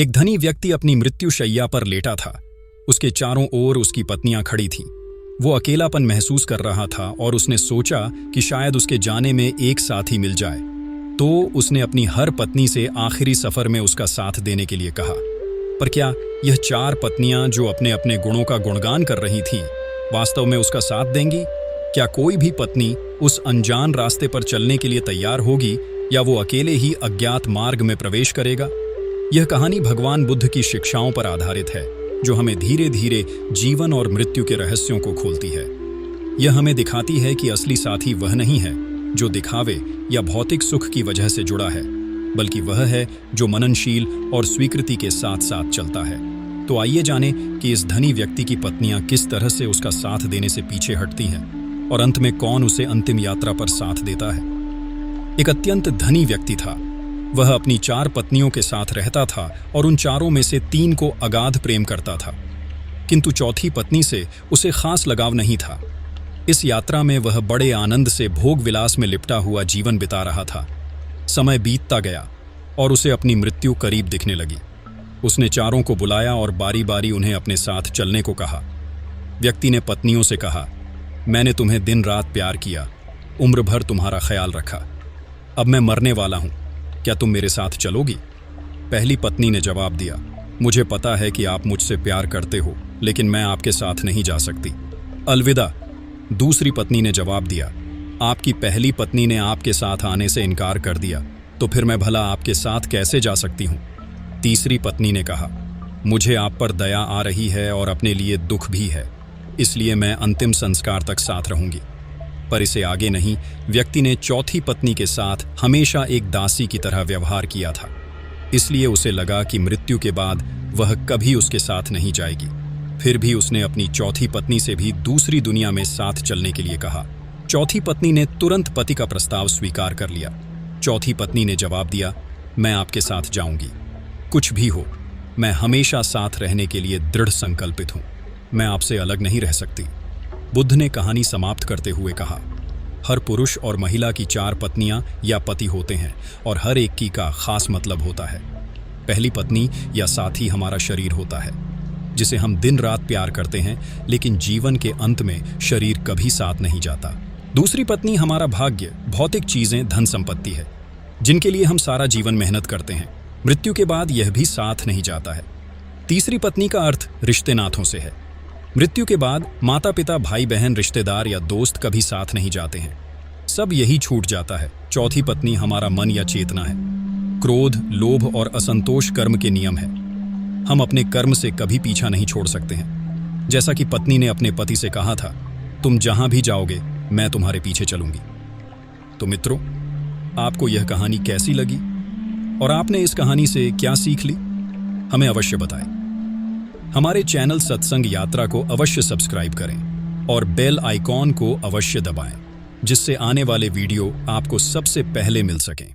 एक धनी व्यक्ति अपनी मृत्युशैया पर लेटा था। उसके चारों ओर उसकी पत्नियां खड़ी थीं। वो अकेलापन महसूस कर रहा था और उसने सोचा कि शायद उसके जाने में एक साथी मिल जाए। तो उसने अपनी हर पत्नी से आखिरी सफर में उसका साथ देने के लिए कहा। पर क्या यह चार पत्नियां जो अपने अपने गुणों का गुणगान कर रही थीं, वास्तव में उसका साथ देंगी? क्या कोई भी पत्नी उस अनजान रास्ते पर चलने के लिए तैयार होगी, या वो अकेले ही अज्ञात मार्ग में प्रवेश करेगा? यह कहानी भगवान बुद्ध की शिक्षाओं पर आधारित है, जो हमें धीरे धीरे जीवन और मृत्यु के रहस्यों को खोलती है। यह हमें दिखाती है कि असली साथी वह नहीं है जो दिखावे या भौतिक सुख की वजह से जुड़ा है, बल्कि वह है जो मननशील और स्वीकृति के साथ साथ चलता है। तो आइए जानें कि इस धनी व्यक्ति की पत्नियां किस तरह से उसका साथ देने से पीछे हटती हैं और अंत में कौन उसे अंतिम यात्रा पर साथ देता है। एक अत्यंत धनी व्यक्ति था। वह अपनी चार पत्नियों के साथ रहता था और उन चारों में से तीन को अगाध प्रेम करता था, किंतु चौथी पत्नी से उसे खास लगाव नहीं था। इस यात्रा में वह बड़े आनंद से भोग विलास में लिपटा हुआ जीवन बिता रहा था। समय बीतता गया और उसे अपनी मृत्यु करीब दिखने लगी। उसने चारों को बुलाया और बारी बारी उन्हें अपने साथ चलने को कहा। व्यक्ति ने पत्नियों से कहा, मैंने तुम्हें दिन रात प्यार किया, उम्र भर तुम्हारा ख्याल रखा। अब मैं मरने वाला हूं, क्या तुम मेरे साथ चलोगी? पहली पत्नी ने जवाब दिया, मुझे पता है कि आप मुझसे प्यार करते हो, लेकिन मैं आपके साथ नहीं जा सकती। अलविदा। दूसरी पत्नी ने जवाब दिया, आपकी पहली पत्नी ने आपके साथ आने से इनकार कर दिया, तो फिर मैं भला आपके साथ कैसे जा सकती हूँ? तीसरी पत्नी ने कहा, मुझे आप पर दया आ रही है और अपने लिए दुख भी है, इसलिए मैं अंतिम संस्कार तक साथ रहूंगी। पर इसे आगे नहीं, व्यक्ति ने चौथी पत्नी के साथ हमेशा एक दासी की तरह व्यवहार किया था। इसलिए उसे लगा कि मृत्यु के बाद वह कभी उसके साथ नहीं जाएगी। फिर भी उसने अपनी चौथी पत्नी से भी दूसरी दुनिया में साथ चलने के लिए कहा। चौथी पत्नी ने तुरंत पति का प्रस्ताव स्वीकार कर लिया। चौथी पत्नी ने जवाब दिया, मैं आपके साथ जाऊंगी, कुछ भी हो, मैं हमेशा साथ रहने के लिए दृढ़ संकल्पित हूं, मैं आपसे अलग नहीं रह सकती। बुद्ध ने कहानी समाप्त करते हुए कहा, हर पुरुष और महिला की चार पत्नियां या पति होते हैं और हर एक की का खास मतलब होता है। पहली पत्नी या साथी हमारा शरीर होता है, जिसे हम दिन रात प्यार करते हैं, लेकिन जीवन के अंत में शरीर कभी साथ नहीं जाता। दूसरी पत्नी हमारा भाग्य, भौतिक चीजें, धन संपत्ति है, जिनके लिए हम सारा जीवन मेहनत करते हैं। मृत्यु के बाद यह भी साथ नहीं जाता है। तीसरी पत्नी का अर्थ रिश्ते नातों से है। मृत्यु के बाद माता पिता, भाई बहन, रिश्तेदार या दोस्त कभी साथ नहीं जाते हैं, सब यही छूट जाता है। चौथी पत्नी हमारा मन या चेतना है। क्रोध, लोभ और असंतोष कर्म के नियम है। हम अपने कर्म से कभी पीछा नहीं छोड़ सकते हैं। जैसा कि पत्नी ने अपने पति से कहा था, तुम जहां भी जाओगे मैं तुम्हारे पीछे चलूंगी। तो मित्रों, आपको यह कहानी कैसी लगी और आपने इस कहानी से क्या सीख ली? हमें अवश्य बताएं। हमारे चैनल सत्संग यात्रा को अवश्य सब्सक्राइब करें और बेल आइकॉन को अवश्य दबाएं, जिससे आने वाले वीडियो आपको सबसे पहले मिल सकें।